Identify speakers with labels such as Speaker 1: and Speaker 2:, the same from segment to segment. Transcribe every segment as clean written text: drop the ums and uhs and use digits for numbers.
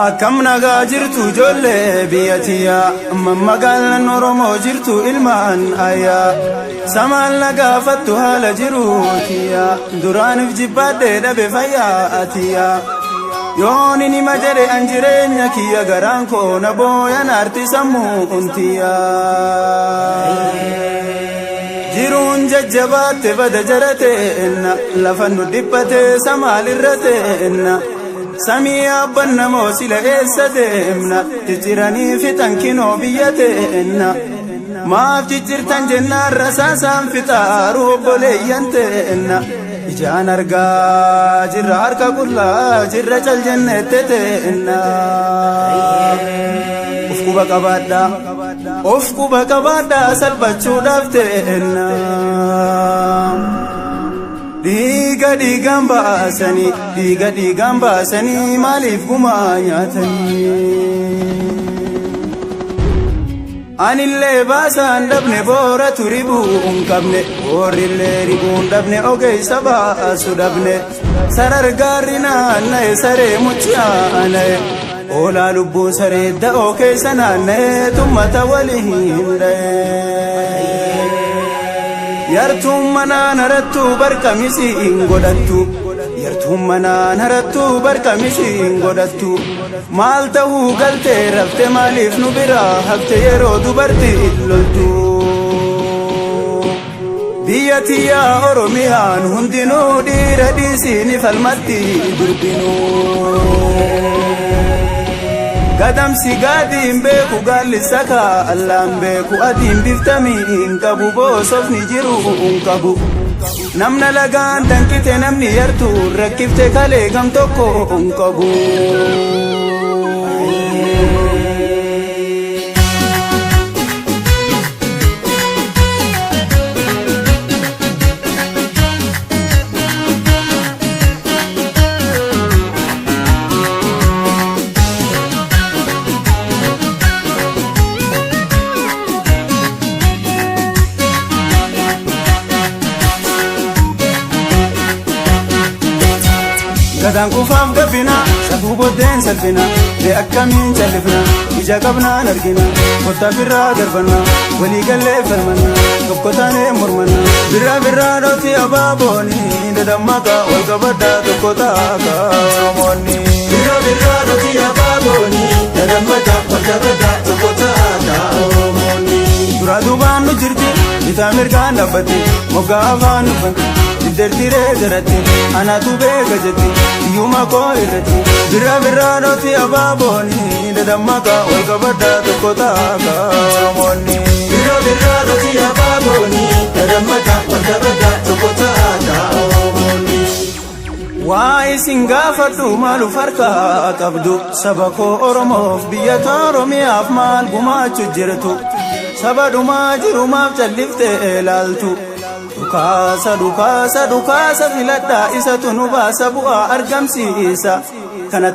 Speaker 1: Akkam nagaa jirtu ijoollee biyyattiyaa magaalaan Oromoo jirtu ilmaan ayyaa samaan nagaafattu haala jiruutiyaa duraaniif jibbaadhee dhabe fayyaatiyaa yoon inni majare an jireenya kiyya garaan koo na booyan aarti sammuu untiyaa jiruun jajjabaatte bada jarateenna lafa nu dhibbate samaal irrateenna samii abban namoo sila eessa deemna jijjiranii fixan kinoo biyya teenna maaf jijjirtan jennaan rasaasaan fixaaru obboleeyyan teenna ijaan argaa jirra harka qullaa jirra cal jenneette teenna of quba qabaadhaa salphachuudhaaf teenna Diiga baasanii maaliif gumaa nyaatanii anillee baasaan dhabne boora turibuun qabne boorrillee ribuun dhabne ogeessa baasu dhabne sarar gaarri naanna'e saree muchaana'e oolaa lubbuun saree da'oo keessa naanna'e tummata waliin dha'e yartuun manaan harattuu barqamisi hin godhattu yartuun manaan harattuu barqamisi hin godhattu maal ta'uu galtee rafte maaliif nu biraa hafte yeroo dubartii loltu biyya tiyyaa oromiyaan hundinuu dhiira dhiisiini falmatti durbinuu gadamsi gaadiin beeku gaallisa kaallaan beeku adiin biftamiin qabu boosofni jiru qabu namna lagaan danqite namni yartuu rakkifte kalee gam tokko qabu Gadaan kufaaf gabbina safuu boddeen salphina bee akkamiin callifna ija qabnaan argina kottaaf irraa darbanna walii gallee falmanna tokko taanee mormanna birraa dhooti abaabooni dadammaqa wal qabaddaa tokko taaka oromoonni birraa dhooti abaabooni dadammaqa wal qabaddaa tokko taaka oromoonni duraa duubaan nu jirti bitaa mirgaan dhaabbatti moggaa afaan uffanti Dirtiree jaratti anaatu beeka jetti iyyuma koo irratti birraa dhooti abaabooni dadammaqa wal qabaddaa tokko taaka oromoonni birraa dhooti abaabooni dadammaqa wal qabaddaa tokko taaka oromoonni waa isin gaafadhu maaluuf harkaa qabdu saba koo oromoof biyya oromiyaaf maal gumaachu jirtu saba dhumaa jiru maaf calliftee ilaaltu Dukaasa filadhaa isatu nu baasa bu'aa argamsiisa kana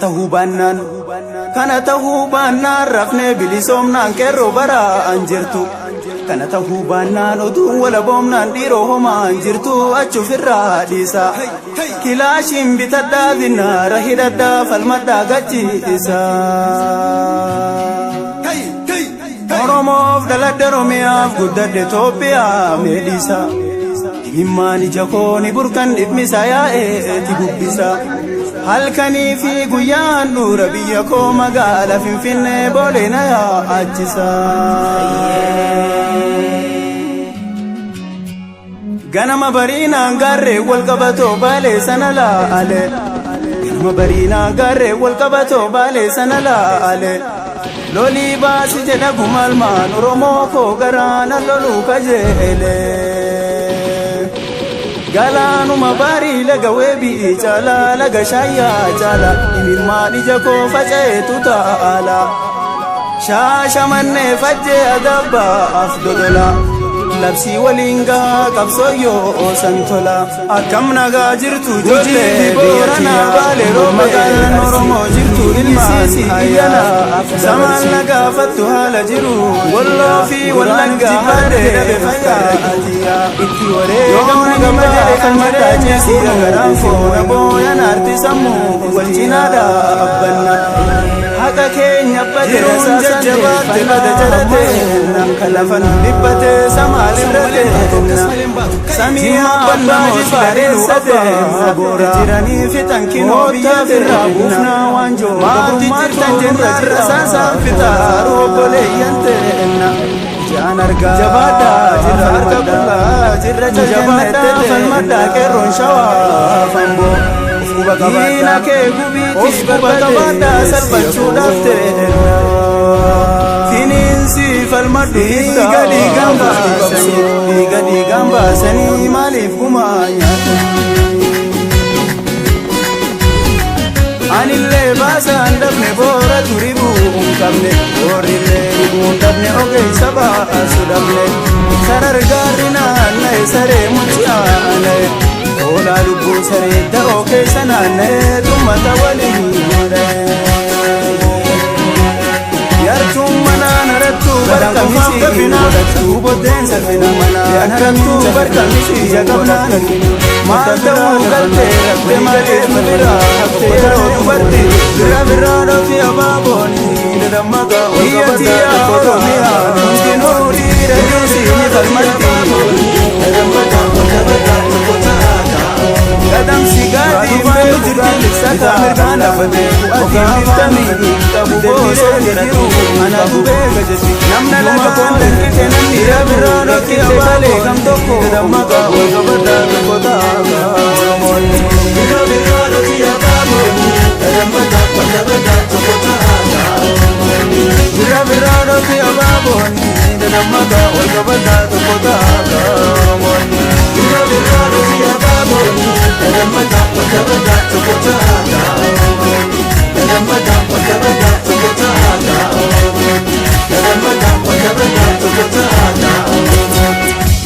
Speaker 1: tahuu baannaan rafnee bilisoomnaan qeerroo baraan jirtu kana tahuu baannaan oduun walaboomnaan dhiiroo homaan jirtu achufirraa dhiisa kilaashiin bitadhaa zinnaara hidhadhaa falmadhaa gachiisa Oromoof dhaladhe Oromiyaaf guddadhe Itoophiyaa meedhiisa himmaan ija kooni burkan dhibmisa yaa'eeti bubbisa halkanii fi guyyaan dhuura biyya koo magaala Finfinnee boolee na yaa'achisa ganama bariinaan gaarree wal qabatoo baalee sana laale ganama bariinaan gaarree wal qabatoo baalee sana laale lolii baasi jedha gumalmaan Oromoo koo garaana loluu kajeelee Galaanuma barii laga weebii caalaa laga shaayyaa caalaa imimmaan ija koo faca'eetu taala shaashamannee fajjee adabbaaf dodola labsii waliin gahaa qabsooyyoo san tola akkam nagaa jirtu ijoollee booranaa baalee magaalaan Oromoo jirtu ilmaan ayyaa samaan nagaafattu haala jiru walloo fi wallaggaa haadhee dhabe fayyaatiyaa itti wareegamna gama jedhe kan madaachiisii garaan foona booyan aarti sammuu wal cinaadhaa abbanna haqa keenya jiruun jajjabaatte bada jarate namka lafan dhibbate samaal irrate samii abbaa jibaareessate boora jiranii fixan kinoo biyya firraa buufnaa waanjoo maati jirtan jennaan rasaasaan fixaaru obboleeyyante jaan argaa jabaadhaa jirra harka qullaa jirra jabaadhaa falmadhaa qeerroon shawaa famboo diina kee gubiitii barbaadhaa salphachuudhaaf ta'e finiinsi falmadhu dhiiga dhiigaan baasanii maaliif gumaa nyaatu anillee baasaan dhabne boora turibuu hin qabne boorrillee dhibuu hin dhabne ogeessa baasu dhabne sarar gaarri naanna'e saree mucaana'e oolaa lubbuu saree da'oo keessa naanna'e tummata waliin mudhee yartuun manaan harattuu barqamisi godhattuu boddeen salphina manaan harattuu barqamisi jagabnaan argina maal ta'uu galtee rabbe malee biraa hafte yeroo dubarti biraa dhoofi abaaboonii dadammaqa biyya oromiyaa hundinuu dhiira dhiisii falmatti gadamsi gaadii malu jirti liksata mirgaan dhafate atiin bittamii qabu boosoo jedhatu anaatu beeka jetti namna lagaan danqite namni biraa dhoofi abaalee kam tokko dadammaqa walqabadhaa tokko taaka oromoonni biraa dhoofi abaabooni dadammaqa walqabadhaa tokko taaka biraa dhoofi abaabooni dadammaqa walqabadhaa tokko taaka oromoonni biraa dhoofi abaabooni dadammaqa walqabadhaa tokko taaka dadammaqa walqabadhaa tokko taaka dadammaqa walqabadhaa tokko taaka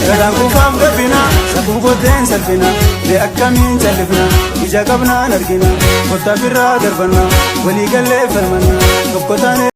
Speaker 1: gadaan kufaaf gabbina safuu boddeen salphina mee akkamiin callifna ija qabnaan argina kottaaf irraa darbanna walii gallee falmanna tokko taane